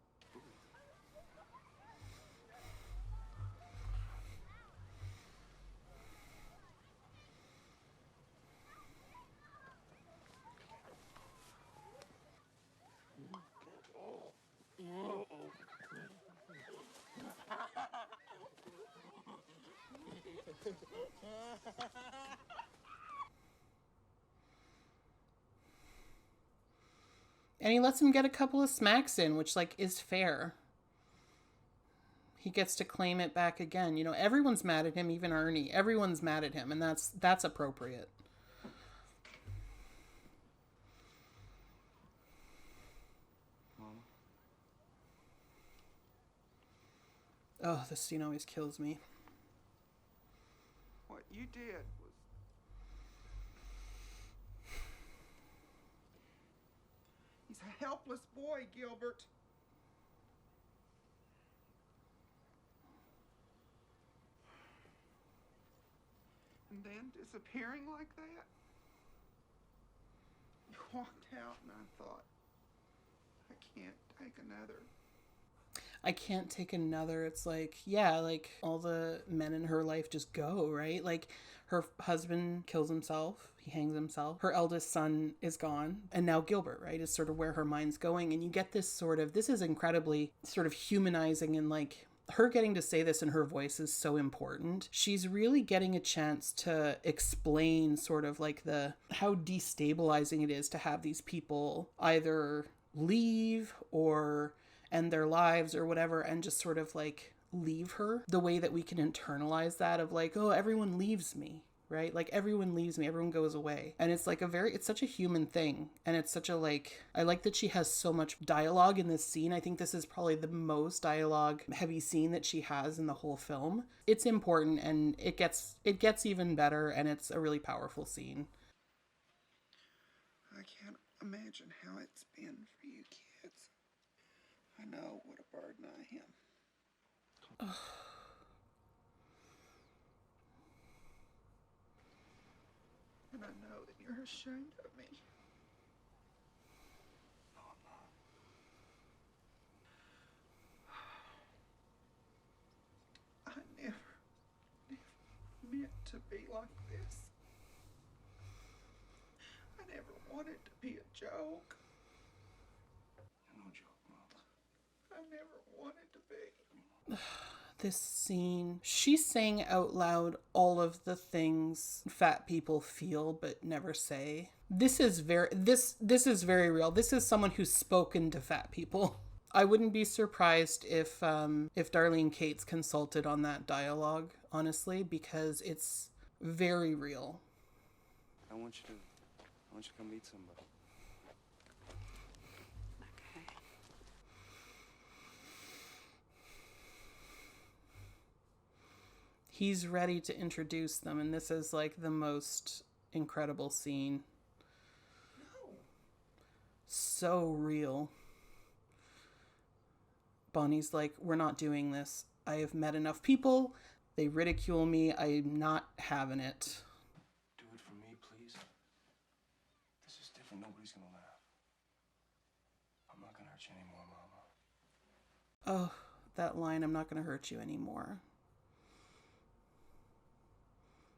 [SPEAKER 1] And he lets him get a couple of smacks in, which, like, is fair. He gets to claim it back again. You know, everyone's mad at him, even Arnie. Everyone's mad at him, and that's appropriate.
[SPEAKER 2] Mama?
[SPEAKER 1] Oh, this scene always kills me.
[SPEAKER 9] What you did was... He's a helpless boy, Gilbert. And then disappearing like that? You walked out and I thought, I can't take another.
[SPEAKER 1] I can't take another. It's like, yeah, like all the men in her life just go, right? Like her husband kills himself. He hangs himself. Her eldest son is gone. And now Gilbert, right, is sort of where her mind's going. And you get this is incredibly sort of humanizing, and like her getting to say this in her voice is so important. She's really getting a chance to explain sort of like how destabilizing it is to have these people either leave or end their lives or whatever, and just sort of like leave her. The way that we can internalize that of like, oh, everyone leaves me, right? Like everyone leaves me, everyone goes away. And it's like it's such a human thing. And it's such a like, I like that she has so much dialogue in this scene. I think this is probably the most dialogue heavy scene that she has in the whole film. It's important, and it gets even better, and it's a really powerful scene.
[SPEAKER 12] I can't imagine how it's been for you kids.
[SPEAKER 9] I know what a burden I am. And I know that you're ashamed of me.
[SPEAKER 2] No, I'm not.
[SPEAKER 9] I never meant to be like this. I never wanted to be a joke.
[SPEAKER 2] You're no joke, Mom.
[SPEAKER 9] I never wanted to be.
[SPEAKER 1] This scene, she's saying out loud all of the things fat people feel but never say. This is very real. This is someone who's spoken to fat people. I wouldn't be surprised if Darlene Cates consulted on that dialogue, honestly, because it's very real.
[SPEAKER 2] I want you to come meet somebody.
[SPEAKER 6] Okay.
[SPEAKER 1] He's ready to introduce them, and this is like the most incredible scene.
[SPEAKER 9] No.
[SPEAKER 1] So real. Bonnie's like, we're not doing this. I have met enough people. They ridicule me. I'm not having it.
[SPEAKER 2] Do it for me, please. This is different. Nobody's gonna laugh. I'm not gonna hurt you anymore, Mama.
[SPEAKER 1] Oh, that line, I'm not going to hurt you anymore.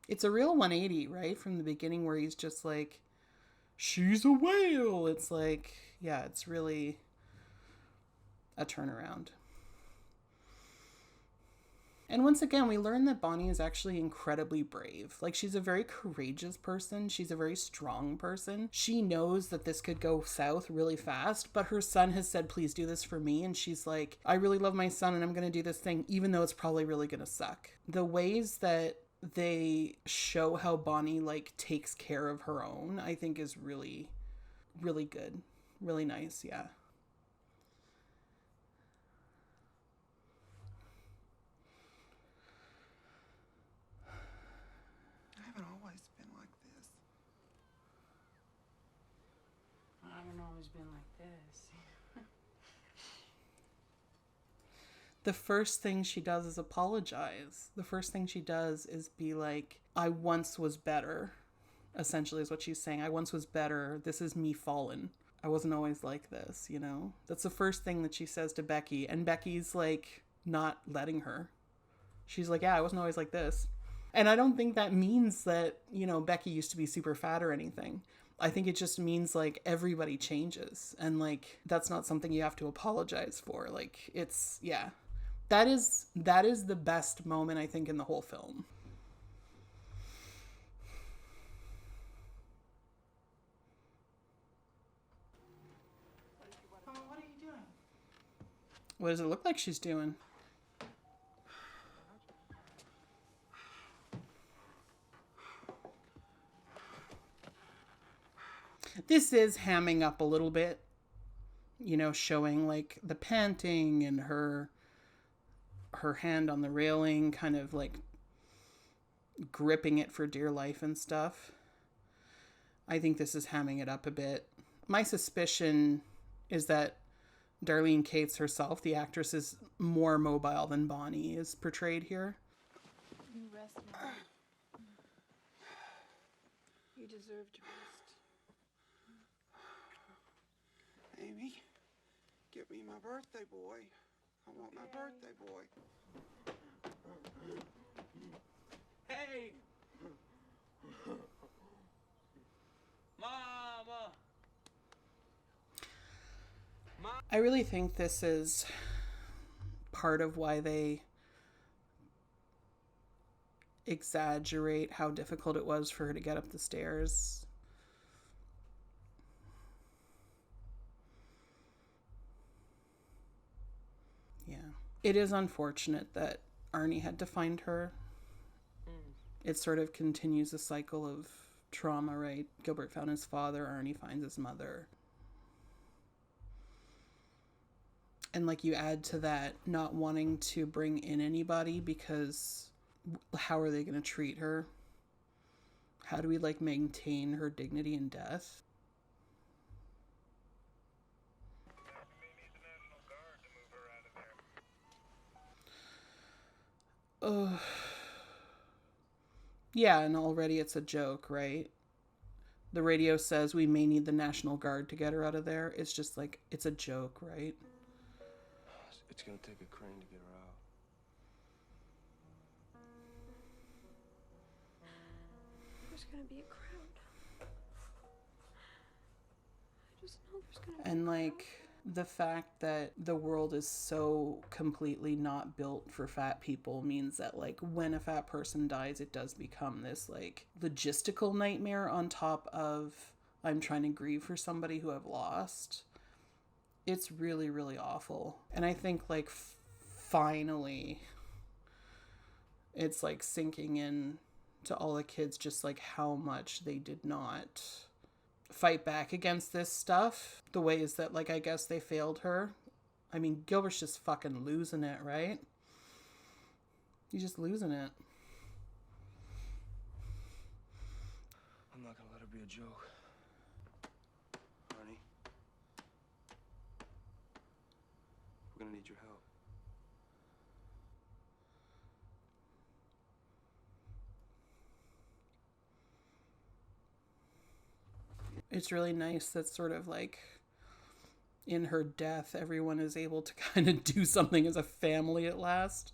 [SPEAKER 1] It's a real 180, right? From the beginning where he's just like, she's a whale. It's like, yeah, it's really a turnaround. And once again, we learn that Bonnie is actually incredibly brave. Like, she's a very courageous person. She's a very strong person. She knows that this could go south really fast, but her son has said, please do this for me. And she's like, I really love my son and I'm going to do this thing, even though it's probably really going to suck. The ways that they show how Bonnie like takes care of her own, I think is really, really good. Really nice. Yeah.
[SPEAKER 9] I haven't always been like this.
[SPEAKER 6] I haven't always been like this.
[SPEAKER 1] The first thing she does is apologize. The first thing she does is be like, I once was better. Essentially is what she's saying. I once was better. This is me fallen. I wasn't always like this, you know? That's the first thing that she says to Becky. And Becky's like not letting her. She's like, yeah, I wasn't always like this. And I don't think that means that, you know, Becky used to be super fat or anything. I think it just means like everybody changes. And like, that's not something you have to apologize for. Like, it's, yeah. That is the best moment, I think, in the whole film.
[SPEAKER 12] Oh, what are you doing?
[SPEAKER 1] What does it look like she's doing? This is hamming up a little bit, you know, showing like the panting and her hand on the railing, kind of like gripping it for dear life and stuff. I think this is hamming it up a bit. My suspicion is that Darlene Cates herself, the actress, is more mobile than Bonnie is portrayed here.
[SPEAKER 13] You rest now. You deserve to rest.
[SPEAKER 9] Amy, get me my birthday boy. I want my birthday boy.
[SPEAKER 4] Hey! Mama!
[SPEAKER 1] I really think this is part of why they exaggerate how difficult it was for her to get up the stairs. Yeah. It is unfortunate that Arnie had to find her. It sort of continues a cycle of trauma, right? Gilbert found his father, Arnie finds his mother. And like you add to that not wanting to bring in anybody because how are they going to treat her? How do we like maintain her dignity in death? Yeah, and already it's a joke, right? The radio says we may need the National Guard to get her out of there. It's just like, it's a joke, right?
[SPEAKER 2] It's gonna take a crane to get her out.
[SPEAKER 13] There's gonna be a crowd. I just know there's gonna be
[SPEAKER 1] And
[SPEAKER 13] a
[SPEAKER 1] like, the fact that the world is so completely not built for fat people means that like when a fat person dies, it does become this like logistical nightmare on top of I'm trying to grieve for somebody who I've lost. It's really, really awful. And I think like finally it's like sinking in to all the kids just like how much they did not fight back against this stuff. The ways that like I guess they failed her. I mean, Gilbert's just fucking losing it, right? He's just losing it.
[SPEAKER 2] I'm not gonna let her be a joke. Arnie, we're gonna need your help.
[SPEAKER 1] It's really nice that sort of like in her death, everyone is able to kind of do something as a family at last,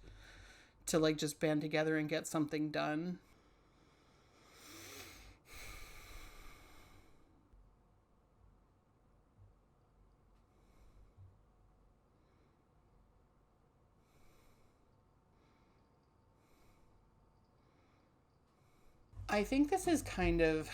[SPEAKER 1] to like just band together and get something done. I think this has kind of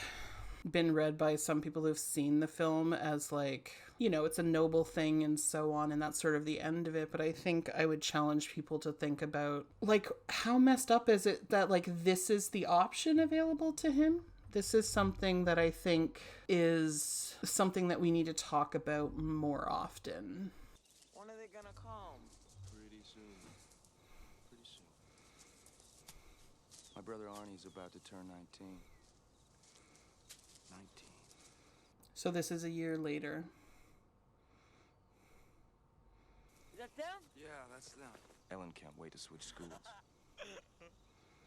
[SPEAKER 1] been read by some people who've seen the film as like, you know, it's a noble thing and so on, and that's sort of the end of it. But I think I would challenge people to think about like how messed up is it that like this is the option available to him? This is something that I think is something that we need to talk about more often.
[SPEAKER 14] When are they gonna come?
[SPEAKER 2] Pretty soon. Pretty soon. My brother Arnie's about to turn 19. 19.
[SPEAKER 1] So this is a year later.
[SPEAKER 14] Is that them?
[SPEAKER 2] Yeah, that's them. Ellen can't wait to switch schools.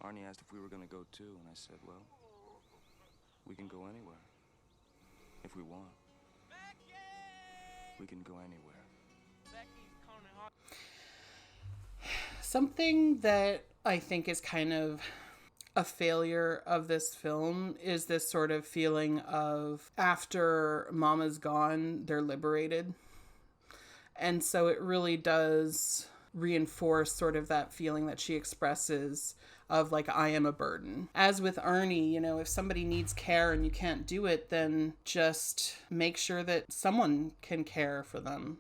[SPEAKER 2] Arnie asked if we were gonna go too, and I said, well, we can go anywhere. If we want.
[SPEAKER 14] Becky!
[SPEAKER 2] We can go anywhere.
[SPEAKER 14] Becky's coming hard.
[SPEAKER 1] Something that I think is kind of a failure of this film is this sort of feeling of after Mama's gone, they're liberated. And so it really does reinforce sort of that feeling that she expresses of like, I am a burden. As with Arnie, you know, if somebody needs care and you can't do it, then just make sure that someone can care for them.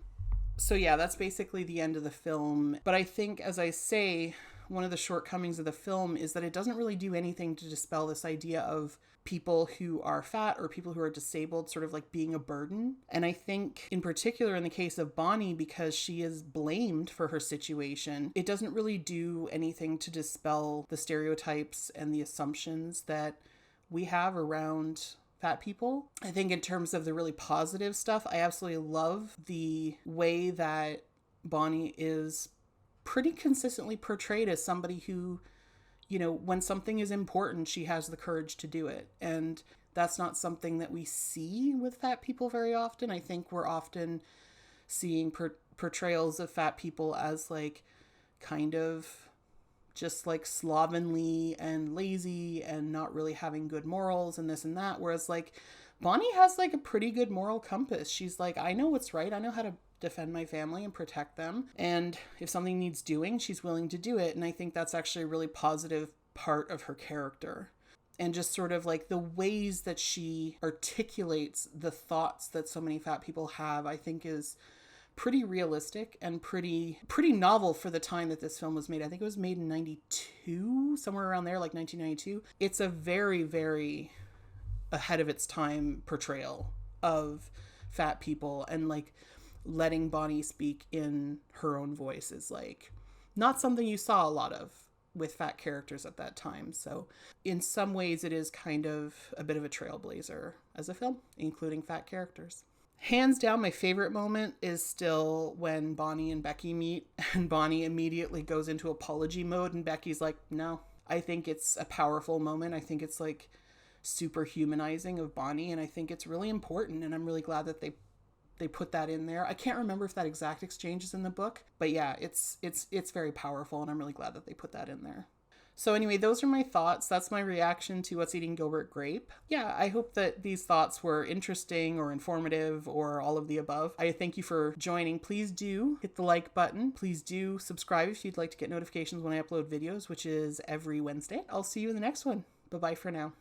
[SPEAKER 1] So yeah, that's basically the end of the film. But I think, as I say, one of the shortcomings of the film is that it doesn't really do anything to dispel this idea of people who are fat or people who are disabled sort of like being a burden. And I think in particular in the case of Bonnie, because she is blamed for her situation, it doesn't really do anything to dispel the stereotypes and the assumptions that we have around fat people. I think in terms of the really positive stuff, I absolutely love the way that Bonnie is pretty consistently portrayed as somebody who, you know, when something is important, she has the courage to do it. And that's not something that we see with fat people very often. I think we're often seeing portrayals of fat people as like kind of just like slovenly and lazy and not really having good morals and this and that. Whereas like Bonnie has like a pretty good moral compass. She's like, I know what's right. I know how to defend my family and protect them. And if something needs doing, she's willing to do it. And I think that's actually a really positive part of her character. And just sort of like the ways that she articulates the thoughts that so many fat people have, I think is pretty realistic and pretty novel for the time that this film was made. I think it was made in 92, somewhere around there, like 1992. It's a very, very ahead of its time portrayal of fat people, and like letting Bonnie speak in her own voice is like not something you saw a lot of with fat characters at that time. So in some ways it is kind of a bit of a trailblazer as a film, including fat characters. Hands down, my favorite moment is still when Bonnie and Becky meet, and Bonnie immediately goes into apology mode, and Becky's like, no. I think it's a powerful moment. I think it's like super humanizing of Bonnie, and I think it's really important, and I'm really glad that they put that in there. I can't remember if that exact exchange is in the book, but yeah, it's very powerful, and I'm really glad that they put that in there. So anyway, those are my thoughts. That's my reaction to What's Eating Gilbert Grape. Yeah, I hope that these thoughts were interesting or informative or all of the above. I thank you for joining. Please do hit the like button. Please do subscribe if you'd like to get notifications when I upload videos, which is every Wednesday. I'll see you in the next one. Bye-bye for now.